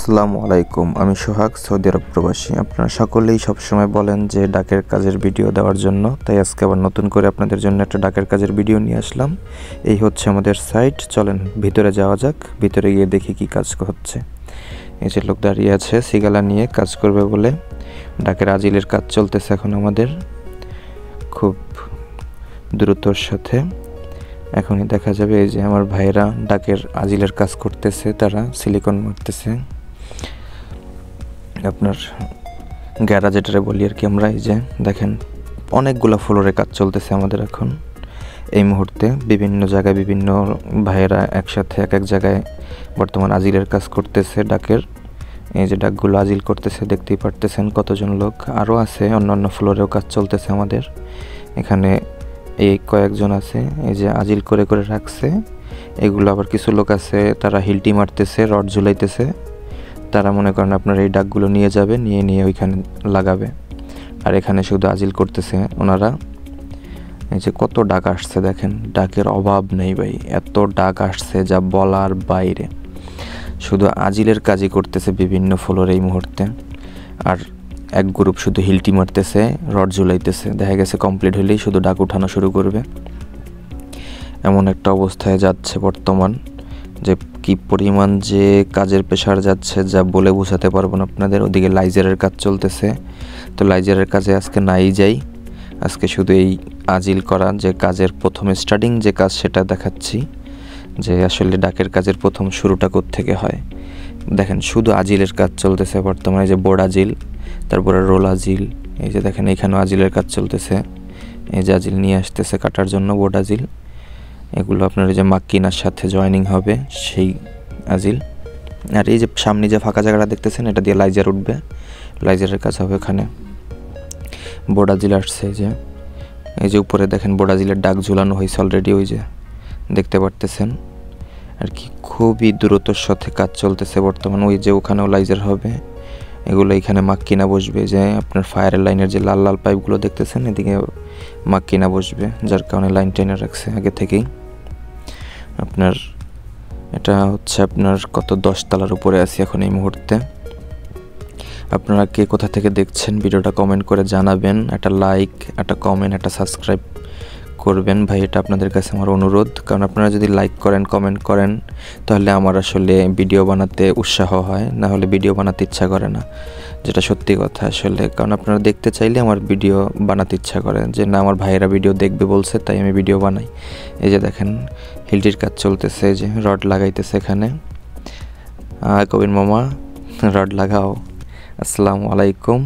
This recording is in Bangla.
আসসালামু আলাইকুম। আমি সোহাগ, সৌদি আরব প্রবাসী। আপনারা সকলেই সবসময় বলেন যে ডাকের কাজের ভিডিও দেওয়ার জন্য, তাই আজকে আবার নতুন করে আপনাদের জন্য একটা ডাকের কাজের ভিডিও নিয়ে আসলাম। এই হচ্ছে আমাদের সাইট। চলেন ভিতরে যাওয়া যাক, ভিতরে গিয়ে দেখি কি কাজ হচ্ছে। এই যে লোক দাঁড়িয়ে আছে সিগালা নিয়ে কাজ করবে বলে। ডাকের আজিলের কাজ চলতেছে এখন আমাদের খুব দ্রুতর সাথে। এখনই দেখা যাবে এই যে আমার ভাইরা ডাকের আজিলের কাজ করতেছে, তারা সিলিকন মারতেছে। আপনার গ্যারাজ যেটারে বলি আর কি আমরা। এই যে দেখেন অনেকগুলো ফ্লোরে কাজ চলতেছে আমাদের এখন এই মুহূর্তে। বিভিন্ন জায়গায় বিভিন্ন ভাইয়েরা একসাথে এক এক জায়গায় বর্তমান আজিলের কাজ করতেছে ডাকের। এই যে ডাকগুলো আজিল করতেছে, দেখতেই পারতেছেন কতজন লোক। আরও আছে অন্যান্য ফ্লোরেও কাজ চলতেছে আমাদের এখানে। এই কয়েকজন আছে এই যে আজিল করে করে রাখছে এগুলো। আবার কিছু লোক আছে তারা হিলটি মারতেছে, রড ঝুলাইতেছে। তারা মনে করেন আপনার এই ডাকগুলো নিয়ে যাবে, নিয়ে ওইখানে লাগাবে। আর এখানে শুধু আজিল করতেছে ওনারা। এই যে কত ডাক আসছে দেখেন, ডাকের অভাব নেই ভাই, এত ডাক আসছে যা বলার বাইরে। শুধু আজিলের কাজই করতেছে বিভিন্ন ফ্লোরে এই মুহূর্তে। আর এক গ্রুপ শুধু হিলটি মারতেছে, রড ঝুলাইতেছে। দেখা গেছে কমপ্লিট হলেই শুধু ডাক উঠানো শুরু করবে। এমন একটা অবস্থায় যাচ্ছে বর্তমান, যে কি পরিমাণ যে কাজের প্রেশার যাচ্ছে যা বলে বোঝাতে পারবো না আপনাদের। ওদিকে লাইজারের কাজ চলতেছে, তো লাইজারের কাজে আজকে নাই যাই। আজকে শুধু এই আজিল করা যে কাজের প্রথম স্টার্টিং যে কাজ সেটা দেখাচ্ছি, যে আসলে ডাকের কাজের প্রথম শুরুটা কোত্থেকে হয়। দেখেন শুধু আজিলের কাজ চলতেছে বর্তমানে। যে বোর্ড আজিল, তারপরে রোল আজিল। এই যে দেখেন এখানেও আজিলের কাজ চলতেছে। এই যে আজিল নিয়ে আসতেছে কাটার জন্য বোর্ড আজিল। এগুলো আপনার এই যে মাক্কিনার সাথে জয়েনিং হবে সেই আজিল। আর এই যে সামনে যে ফাঁকা জায়গাটা দেখতেছেন এটা দিয়ে লাইজার উঠবে, লাইজারের কাজ হবে এখানে। বোর্ড আজিল আসছে এই যে উপরে দেখেন বোর্ড আজিলের ডাক ঝুলানো হয়েছে অলরেডি, ওই যে দেখতে পারতেছেন আর কি। খুবই দ্রুতর সাথে কাজ চলতেছে বর্তমান। ওই যে ওখানেও লাইজার হবে, এগুলো এখানে মাক্কিনা বসবে। যে আপনার ফায়ারের লাইনের যে লাল লাল পাইপগুলো দেখতেছেন এদিকে মাক্কিনা বসবে, যার কারণে লাইন টেনে রাখছে আগে থেকেই। আপনার এটা হচ্ছে আপনার কত 10 তলার উপরে আছি এখন এই মুহূর্তে। আপনারা কে কোথা থেকে দেখছেন ভিডিওটা কমেন্ট করে জানাবেন। একটা লাইক, একটা কমেন্ট, একটা সাবস্ক্রাইব করবেন ভাই, এটা আপনাদের কাছে আমার অনুরোধ। কারণ আপনারা যদি লাইক করেন, কমেন্ট করেন, তাহলে আমার আসলে ভিডিও বানাতে উৎসাহ হয়, না হলে ভিডিও বানাতে ইচ্ছা করে না, যেটা সত্যি কথা আসলে। কারণ আপনারা দেখতে চাইলে আমার ভিডিও বানাতে ইচ্ছা করে, যে না আমার ভাইয়েরা ভিডিও দেখবে বলছে তাই আমি ভিডিও বানাই। এই যে দেখেন হিলটির কাজ চলতেছে, যে রড লাগাইতেছে এখানে। কবির মামা রড লাগাও। আসসালামু আলাইকুম।